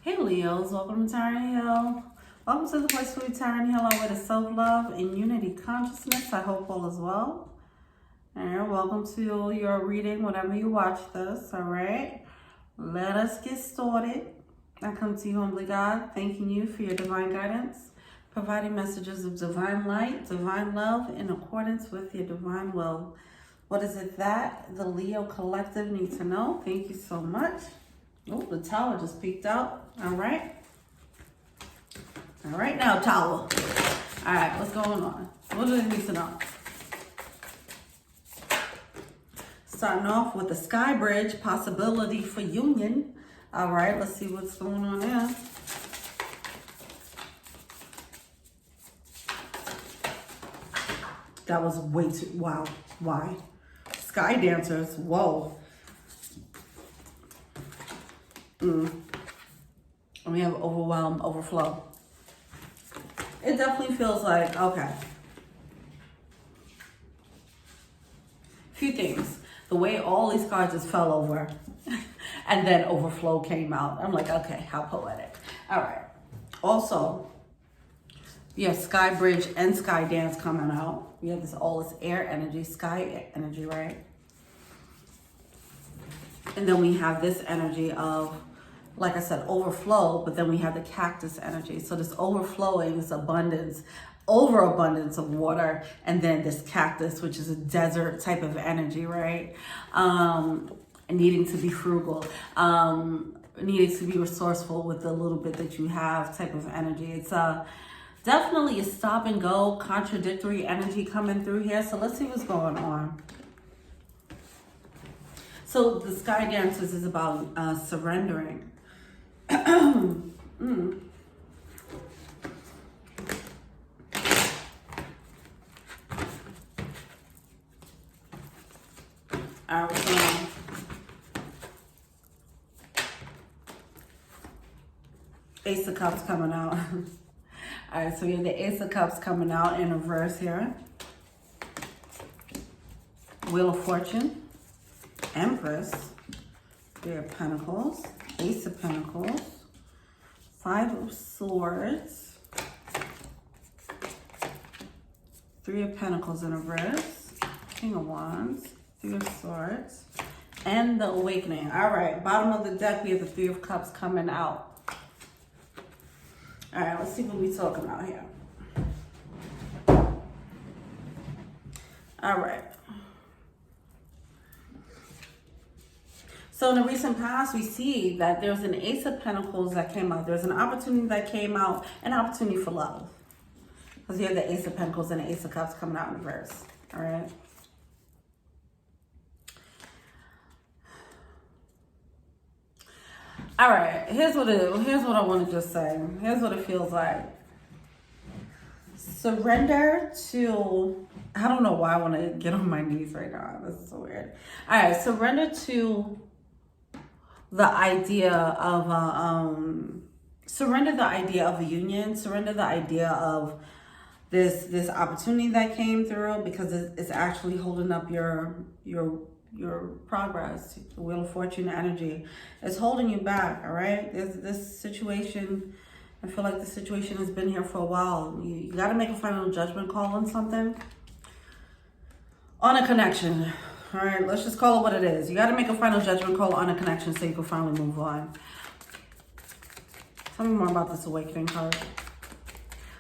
Hey Leos, welcome to Tyron Hill. Welcome to the place where we Tyron Hill our way to self-love and unity consciousness. I hope all is well. And welcome to your reading whenever you watch this, all right? Let us get started. I come to you, humbly God, thanking you for your divine guidance, providing messages of divine light, divine love in accordance with your divine will. What is it that the Leo collective needs to know? Thank you so much. Oh, the tower just peeked out. All right. All right now, tower. All right, what's going on? What do they need to know? Starting off with the Sky Bridge, possibility for union. All right, let's see what's going on there. That was way too, wow. Why? Sky dancers, whoa. And we have overwhelm, overflow. It definitely feels like, okay. Few things. The way all these cards just fell over and then overflow came out. I'm like, okay, how poetic. All right. Also, you have Sky Bridge and Sky Dance coming out. We have all this air energy, sky energy, right? And then we have this energy of, like I said, overflow, but then we have the cactus energy. So this overflowing, this abundance, overabundance of water, and then this cactus, which is a desert type of energy, right? And needing to be frugal, needing to be resourceful with the little bit that you have type of energy. It's definitely a stop and go, contradictory energy coming through here. So let's see what's going on. So the Sky Dancers is about surrendering. All right, so Ace of Cups coming out. All right, so we have the Ace of Cups coming out in reverse here. Wheel of Fortune, Empress, Three of Pentacles, Ace of Pentacles, Five of Swords, Three of Pentacles in reverse, King of Wands, Three of Swords, and the Awakening. All right, bottom of the deck, we have the Three of Cups coming out. All right, let's see what we're talking about here. All right. So in the recent past, we see that there's an Ace of Pentacles that came out. There's an opportunity that came out, an opportunity for love. Because you have the Ace of Pentacles and the Ace of Cups coming out in reverse. All right. All right. Here's what I want to just say. Here's what it feels like. Surrender to, I don't know why I want to get on my knees right now. This is so weird. All right. Surrender to the idea of surrender the idea of a union, surrender the idea of this opportunity that came through, because it's actually holding up your progress. The Wheel of Fortune energy is holding you back. All right, this situation, I feel like the situation has been here for a while. You got to make a final judgment call on something, on a connection. All right, let's just call it what it is. You got to make a final judgment call on a connection so you can finally move on. Tell me more about this Awakening card.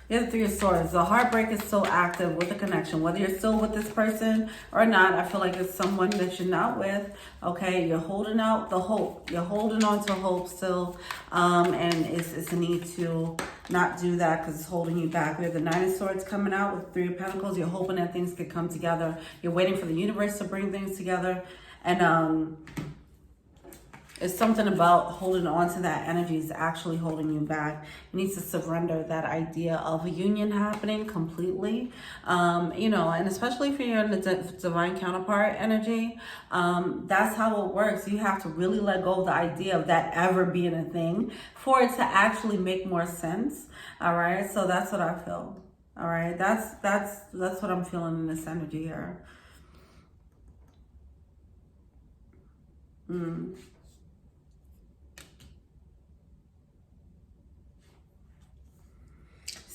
The other Three of Swords. The heartbreak is still active with the connection. Whether you're still with this person or not, I feel like it's someone that you're not with. Okay, you're holding out the hope. You're holding on to hope still. And it's a need to not do that because it's holding you back. We have the Nine of Swords coming out with Three of Pentacles. You're hoping that things could come together. You're waiting for the universe to bring things together. And it's something about holding on to that energy is actually holding you back. You need to surrender that idea of a union happening completely. You know, and especially if you're in the divine counterpart energy, that's how it works. You have to really let go of the idea of that ever being a thing for it to actually make more sense. All right, so that's what I feel. All right, that's what I'm feeling in this energy here.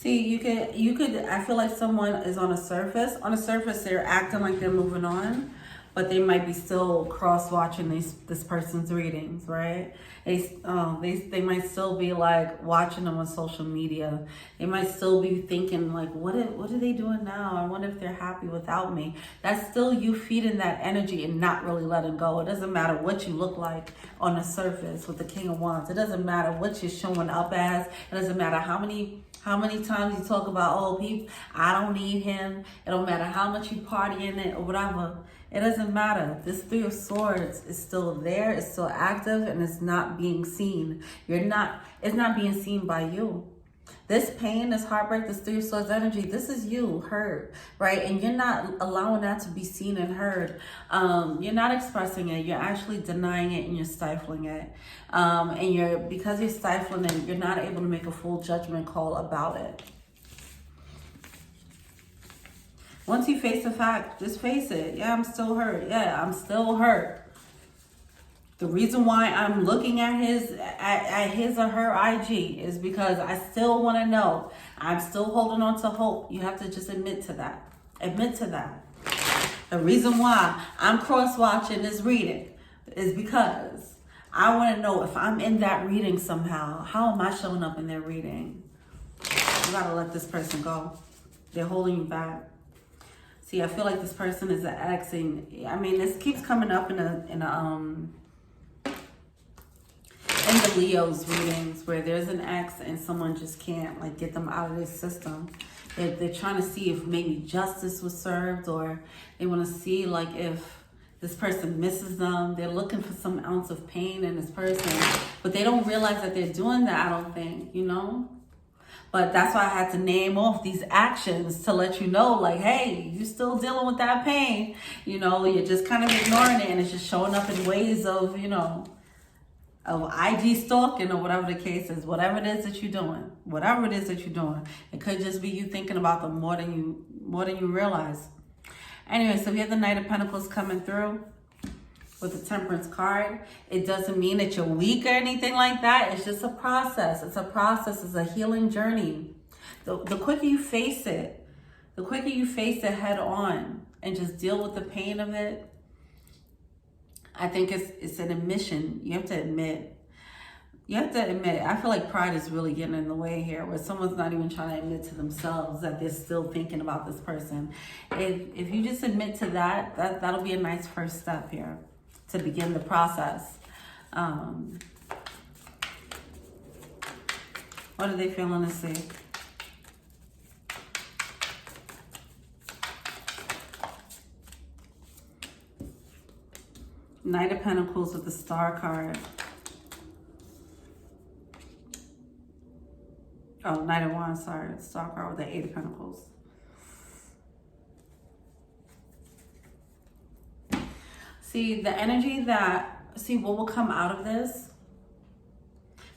See, you could, I feel like someone is on a surface. On the surface, they're acting like they're moving on, but they might be still cross-watching this person's readings, right? They might still be like watching them on social media. They might still be thinking like, what are they doing now? I wonder if they're happy without me. That's still you feeding that energy and not really letting go. It doesn't matter what you look like on the surface with the King of Wands. It doesn't matter what you're showing up as. It doesn't matter how many times you talk about, oh, people, I don't need him. It don't matter how much you party in it or whatever. It doesn't matter. This Three of Swords is still there. It's still active, and it's not being seen. It's not being seen by you. This pain, this heartbreak, this Three of Swords energy, this is you hurt, right? And you're not allowing that to be seen and heard. You're not expressing it. You're actually denying it, and you're stifling it. And because you're stifling it, you're not able to make a full judgment call about it. Once you face the fact, just face it. Yeah, I'm still hurt. Yeah, I'm still hurt. The reason why I'm looking at his or her IG is because I still want to know. I'm still holding on to hope. You have to just admit to that. Admit to that. The reason why I'm cross-watching this reading is because I want to know if I'm in that reading somehow. How am I showing up in their reading? You gotta let this person go. They're holding you back. See, I feel like this person is an ex, and I mean, this keeps coming up in the Leo's readings where there's an ex and someone just can't like get them out of their system. They're trying to see if maybe justice was served, or they want to see like if this person misses them. They're looking for some ounce of pain in this person, but they don't realize that they're doing that, I don't think, you know? But that's why I had to name off these actions to let you know, like, hey, you're still dealing with that pain. You know, you're just kind of ignoring it, and it's just showing up in ways of, you know, of IG stalking or whatever the case is. Whatever it is that you're doing. Whatever it is that you're doing. It could just be you thinking about them more than you realize. Anyway, so we have the Knight of Pentacles coming through with the Temperance card. It doesn't mean that you're weak or anything like that. It's just a process. It's a process. It's a healing journey. The quicker you face it, head on and just deal with the pain of it, I think it's an admission. You have to admit. I feel like pride is really getting in the way here, where someone's not even trying to admit to themselves that they're still thinking about this person. If you just admit to that'll be a nice first step here to begin the process. What are they feeling to see? Knight of Pentacles with the Star card. Oh, Knight of Wands, sorry. Star card with the Eight of Pentacles. See, the energy see what will come out of this.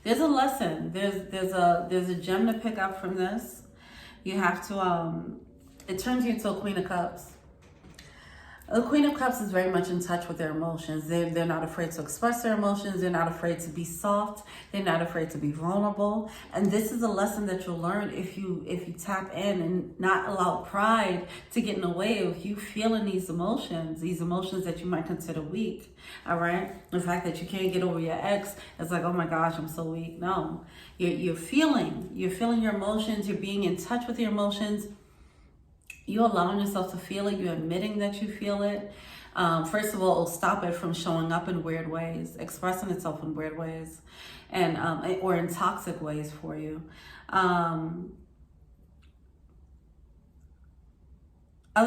There's a lesson. There's a gem to pick up from this. You have to, it turns you into a Queen of Cups. The Queen of Cups is very much in touch with their emotions. They're not afraid to express their emotions. They're not afraid to be soft. They're not afraid to be vulnerable. And this is a lesson that you'll learn if you tap in and not allow pride to get in the way of you feeling these emotions that you might consider weak. All right? The fact that you can't get over your ex, it's like, oh my gosh, I'm so weak. No, you're feeling your emotions. You're being in touch with your emotions. You're allowing yourself to feel it. You're admitting that you feel it. First of all, it'll stop it from showing up in weird ways, expressing itself in weird ways, and or in toxic ways for you. Other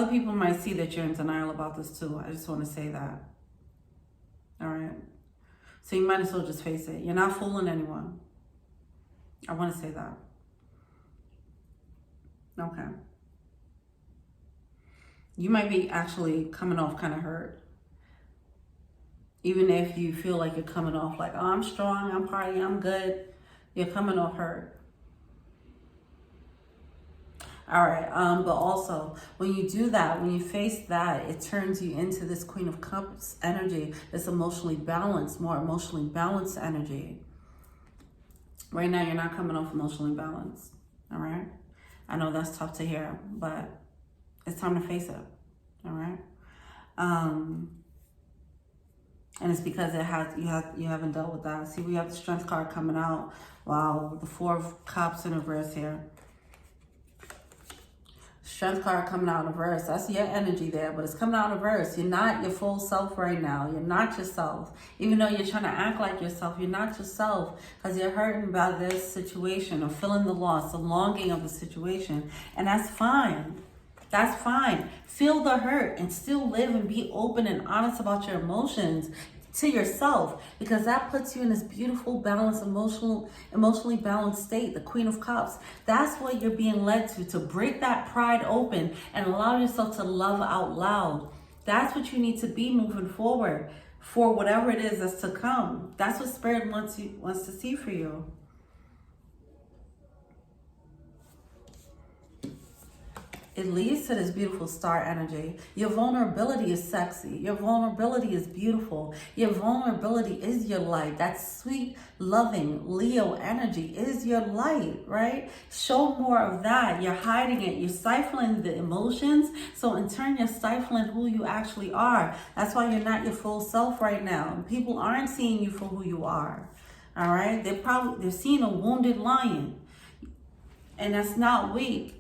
people might see that you're in denial about this too. I just want to say that. All right. So you might as well just face it. You're not fooling anyone. I want to say that. Okay. You might be actually coming off kind of hurt. Even if you feel like you're coming off like, oh, I'm strong, I'm partying, I'm good. You're coming off hurt. All right, but also when you do that, when you face that, it turns you into this Queen of Cups energy, this emotionally balanced, more emotionally balanced energy. Right now, you're not coming off emotionally balanced, all right? I know that's tough to hear, but it's time to face it. All right. And it's because you haven't dealt with that. See, we have the Strength card coming out. Wow, the Four of Cups in reverse here. Strength card coming out in reverse. That's your energy there, but it's coming out in reverse. You're not your full self right now. You're not yourself. Even though you're trying to act like yourself, you're not yourself because you're hurting by this situation or feeling the loss, the longing of the situation. And that's fine. That's fine. Feel the hurt and still live and be open and honest about your emotions to yourself, because that puts you in this beautiful, balanced, emotionally balanced state, the Queen of Cups. That's what you're being led to break that pride open and allow yourself to love out loud. That's what you need to be moving forward for whatever it is that's to come. That's what Spirit wants to see for you. It leads to this beautiful star energy. Your vulnerability is sexy. Your vulnerability is beautiful. Your vulnerability is your light. That sweet, loving Leo energy is your light, right? Show more of that. You're hiding it. You're stifling the emotions. So in turn, you're stifling who you actually are. That's why you're not your full self right now. People aren't seeing you for who you are. All right? They're seeing a wounded lion. And that's not weak.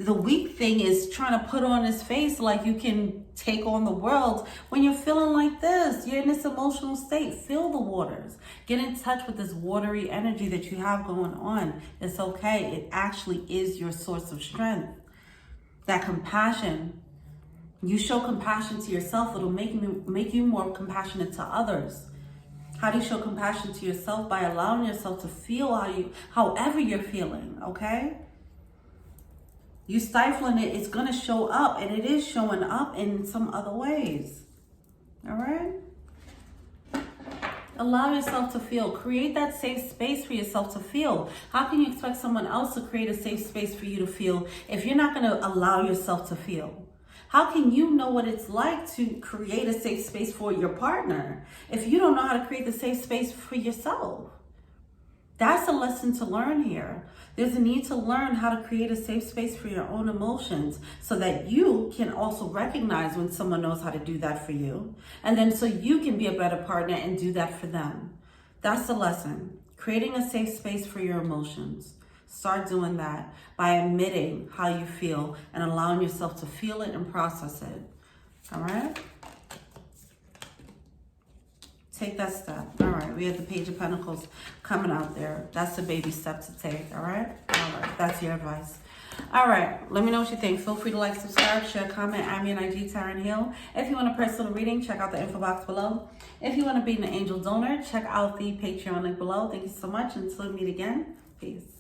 The weak thing is trying to put on his face like you can take on the world when you're feeling like this. You're in this emotional state. Feel the waters. Get in touch with this watery energy that you have going on. It's okay. It actually is your source of strength. That compassion. You show compassion to yourself. It'll make you more compassionate to others. How do you show compassion to yourself? By allowing yourself to feel however you're feeling, okay? You stifling it, it's going to show up, and it is showing up in some other ways. All right? Allow yourself to feel. Create that safe space for yourself to feel. How can you expect someone else to create a safe space for you to feel if you're not going to allow yourself to feel? How can you know what it's like to create a safe space for your partner if you don't know how to create the safe space for yourself? That's a lesson to learn here. There's a need to learn how to create a safe space for your own emotions so that you can also recognize when someone knows how to do that for you. And then so you can be a better partner and do that for them. That's the lesson. Creating a safe space for your emotions. Start doing that by admitting how you feel and allowing yourself to feel it and process it. All right? Take that step. All right, we have the Page of Pentacles coming out there. That's a baby step to take, all right? All right, that's your advice. All right, let me know what you think. Feel free to like, subscribe, share, comment, add me on IG, Taryn Hill. If you want a personal reading, check out the info box below. If you want to be an angel donor, check out the Patreon link below. Thank you so much. Until we meet again, peace.